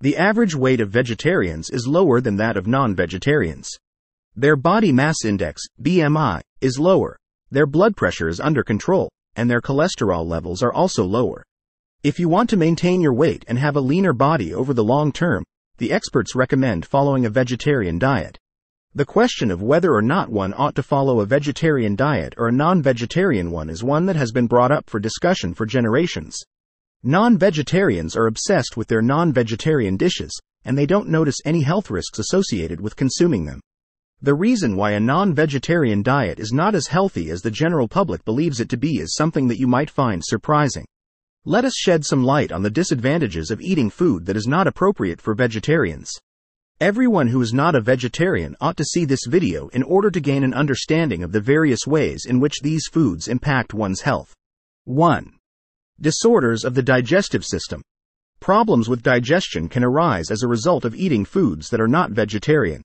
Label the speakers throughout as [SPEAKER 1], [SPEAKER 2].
[SPEAKER 1] The average weight of vegetarians is lower than that of non-vegetarians. Their body mass index, BMI, is lower, their blood pressure is under control, and their cholesterol levels are also lower. If you want to maintain your weight and have a leaner body over the long term, the experts recommend following a vegetarian diet. The question of whether or not one ought to follow a vegetarian diet or a non-vegetarian one is one that has been brought up for discussion for generations. Non-vegetarians are obsessed with their non-vegetarian dishes, and they don't notice any health risks associated with consuming them. The reason why a non-vegetarian diet is not as healthy as the general public believes it to be is something that you might find surprising. Let us shed some light on the disadvantages of eating food that is not appropriate for vegetarians. Everyone who is not a vegetarian ought to see this video in order to gain an understanding of the various ways in which these foods impact one's health. 1. Disorders of the digestive system. Problems with digestion can arise as a result of eating foods that are not vegetarian.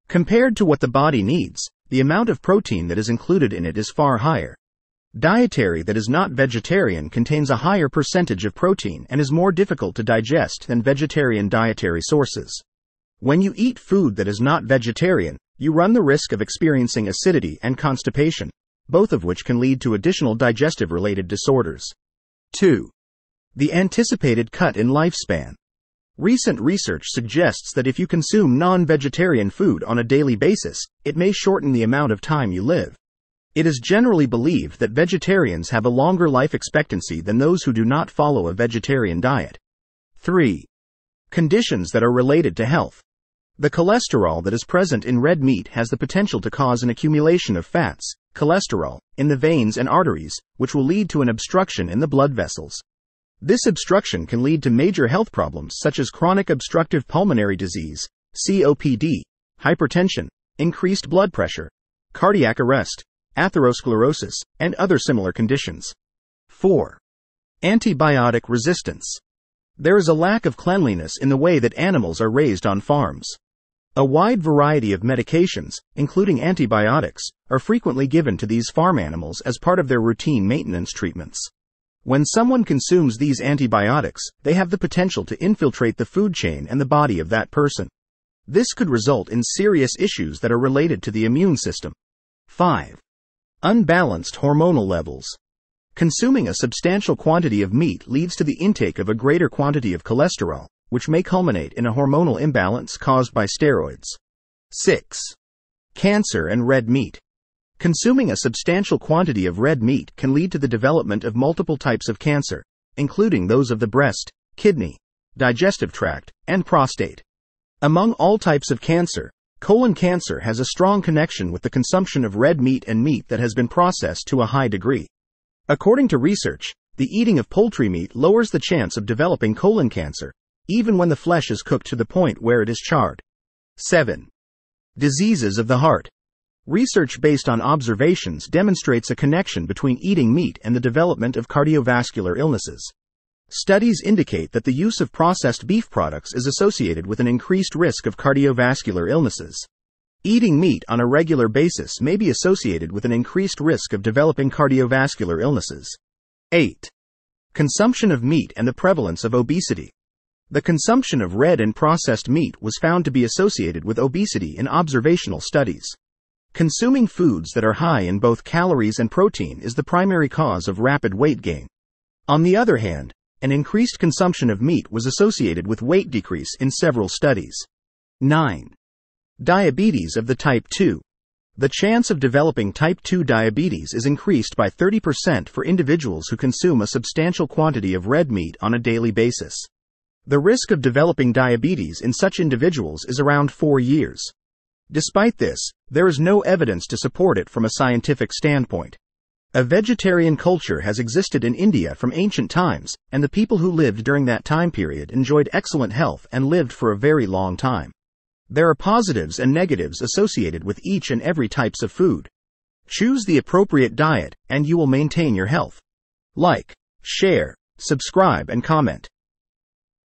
[SPEAKER 1] Compared to what the body needs, the amount of protein that is included in it is far higher. Dietary that is not vegetarian contains a higher percentage of protein and is more difficult to digest than vegetarian dietary sources. When you eat food that is not vegetarian, you run the risk of experiencing acidity and constipation, both of which can lead to additional digestive-related disorders. 2. The anticipated cut in lifespan. Recent research suggests that if you consume non-vegetarian food on a daily basis, it may shorten the amount of time you live. It is generally believed that vegetarians have a longer life expectancy than those who do not follow a vegetarian diet. 3. Conditions that are related to health. The cholesterol that is present in red meat has the potential to cause an accumulation of fats, cholesterol, in the veins and arteries, which will lead to an obstruction in the blood vessels. This obstruction can lead to major health problems such as chronic obstructive pulmonary disease, COPD, hypertension, increased blood pressure, cardiac arrest, atherosclerosis, and other similar conditions. 4. Antibiotic resistance. There is a lack of cleanliness in the way that animals are raised on farms. A wide variety of medications, including antibiotics, are frequently given to these farm animals as part of their routine maintenance treatments. When someone consumes these antibiotics, they have the potential to infiltrate the food chain and the body of that person. This could result in serious issues that are related to the immune system. 5. Unbalanced hormonal levels. Consuming a substantial quantity of meat leads to the intake of a greater quantity of cholesterol, which may culminate in a hormonal imbalance caused by steroids. 6. Cancer and red meat. Consuming a substantial quantity of red meat can lead to the development of multiple types of cancer, including those of the breast, kidney, digestive tract, and prostate. Among all types of cancer, colon cancer has a strong connection with the consumption of red meat and meat that has been processed to a high degree. According to research, the eating of poultry meat lowers the chance of developing colon cancer, even when the flesh is cooked to the point where it is charred. 7. Diseases of the heart. Research based on observations demonstrates a connection between eating meat and the development of cardiovascular illnesses. Studies indicate that the use of processed beef products is associated with an increased risk of cardiovascular illnesses. Eating meat on a regular basis may be associated with an increased risk of developing cardiovascular illnesses. 8. Consumption of meat and the prevalence of obesity. The consumption of red and processed meat was found to be associated with obesity in observational studies. Consuming foods that are high in both calories and protein is the primary cause of rapid weight gain. On the other hand, an increased consumption of meat was associated with weight decrease in several studies. 9. Diabetes of the type 2. The chance of developing type 2 diabetes is increased by 30% for individuals who consume a substantial quantity of red meat on a daily basis. The risk of developing diabetes in such individuals is around 4 years. Despite this, there is no evidence to support it from a scientific standpoint. A vegetarian culture has existed in India from ancient times, and the people who lived during that time period enjoyed excellent health and lived for a very long time. There are positives and negatives associated with each and every types of food. Choose the appropriate diet, and you will maintain your health. Like, share, subscribe, and comment.